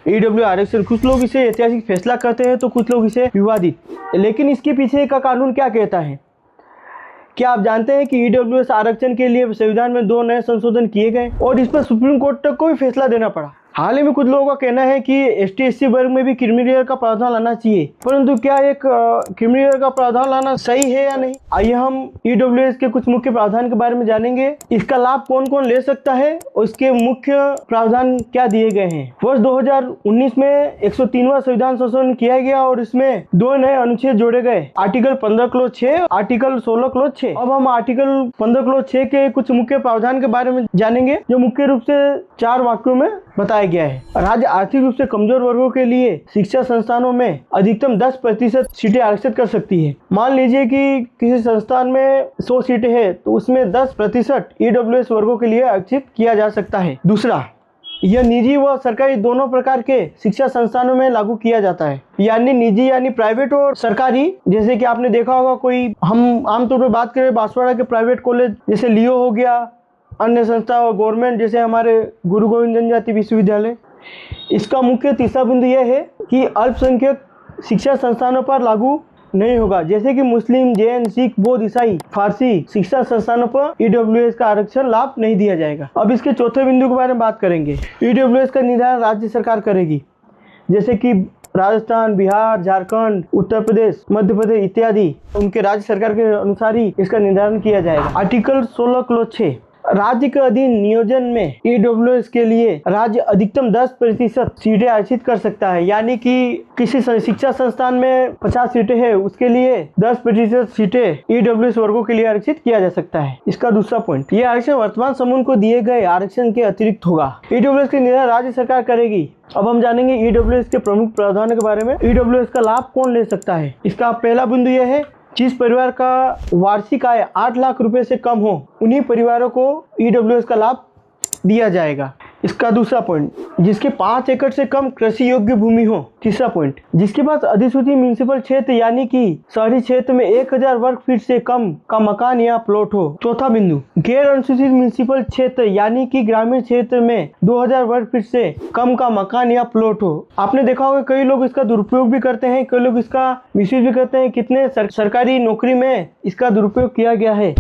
EW आरक्षण। कुछ लोग इसे ऐतिहासिक फैसला कहते हैं तो कुछ लोग इसे विवादित। लेकिन इसके पीछे का कानून क्या कहता है? क्या आप जानते हैं कि ईडब्ल्यूएस आरक्षण के लिए संविधान में 2 नए संशोधन किए गए और इस पर सुप्रीम कोर्ट तक को भी फैसला देना पड़ा। हाल ही में कुछ लोगों का कहना है कि एसटी एससी वर्ग में भी क्रिमिनल का प्रावधान लाना चाहिए, परंतु क्या एक क्रिमिनल का प्रावधान लाना सही है या नहीं? आइए हम ईडब्ल्यूएस के कुछ मुख्य प्रावधान के बारे में जानेंगे। इसका लाभ कौन कौन ले सकता है और इसके मुख्य प्रावधान क्या दिए गए हैं। वर्ष 2019 में 103वां संविधान संशोधन किया गया और इसमें 2 नए अनुच्छेद जोड़े गए, आर्टिकल 15 क्लोज 6, आर्टिकल 16 क्लोज 6। अब हम आर्टिकल 15 क्लोज 6 के कुछ मुख्य प्रावधान के बारे में जानेंगे, जो मुख्य रूप से 4 वाक्यों में बताया गया है। राज्य आर्थिक रूप से कमजोर वर्गों के लिए शिक्षा संस्थानों में अधिकतम 10% सीटें आरक्षित कर सकती है। मान लीजिए कि किसी संस्थान में 100 सीटें हैं तो उसमें 10% ईडब्ल्यूएस वर्गों के लिए आरक्षित किया जा सकता है। दूसरा, यह निजी व सरकारी दोनों प्रकार के शिक्षा संस्थानों में लागू किया जाता है, यानी निजी यानी प्राइवेट और सरकारी। जैसे कि आपने देखा होगा, कोई हम आमतौर पर बात करें बांसवाड़ा के प्राइवेट कॉलेज जैसे लियो हो गया, अन्य संस्था और गवर्नमेंट जैसे हमारे गुरु गोविंद जनजाति विश्वविद्यालय। इसका मुख्य तीसरा बिंदु यह है कि अल्पसंख्यक शिक्षा संस्थानों पर लागू नहीं होगा, जैसे कि मुस्लिम, जैन, सिख, बौद्ध, ईसाई, फारसी शिक्षा संस्थानों पर ईडब्ल्यूएस का आरक्षण लाभ नहीं दिया जाएगा। अब इसके चौथे बिंदु के बारे में बात करेंगे। ईडब्ल्यूएस का निर्धारण राज्य सरकार करेगी, जैसे कि राजस्थान, बिहार, झारखंड, उत्तर प्रदेश, मध्य प्रदेश इत्यादि, उनके राज्य सरकार के अनुसार ही इसका निर्धारण किया जाएगा। आर्टिकल 16 क्लोज 6, राज्य के अधीन नियोजन में ईडब्ल्यूएस के लिए राज्य अधिकतम 10% सीटें आरक्षित कर सकता है, यानी कि किसी शिक्षा संस्थान में 50 सीटें हैं, उसके लिए 10% सीटें ईडब्ल्यूएस वर्गों के लिए आरक्षित किया जा सकता है। इसका दूसरा पॉइंट, यह आरक्षण वर्तमान समूह को दिए गए आरक्षण के अतिरिक्त होगा। ईडब्ल्यूएस के निर्धारण राज्य सरकार करेगी। अब हम जानेंगे ईडब्ल्यूएस के प्रमुख प्रावधानों के बारे में। ईडब्ल्यूएस का लाभ कौन ले सकता है? इसका पहला बिंदु यह है, जिस परिवार का वार्षिक आय 8 लाख रुपए से कम हो, उन्हीं परिवारों को ईडब्ल्यूएस का लाभ दिया जाएगा। इसका दूसरा पॉइंट, जिसके 5 एकड़ से कम कृषि योग्य भूमि हो। तीसरा पॉइंट, जिसके पास अधिसूचित म्युनिसिपल क्षेत्र यानी कि शहरी क्षेत्र में 1000 वर्ग फीट से कम का मकान या प्लॉट हो। चौथा बिंदु, गैर अनुसूचित म्युनिसिपल क्षेत्र यानी कि ग्रामीण क्षेत्र में 2000 वर्ग फीट से कम का मकान या प्लॉट हो। आपने देखा होगा कई लोग इसका दुरुपयोग भी करते हैं, कई लोग इसका मिसयूज भी करते हैं। कितने सरकारी नौकरी में इसका दुरुपयोग किया गया है।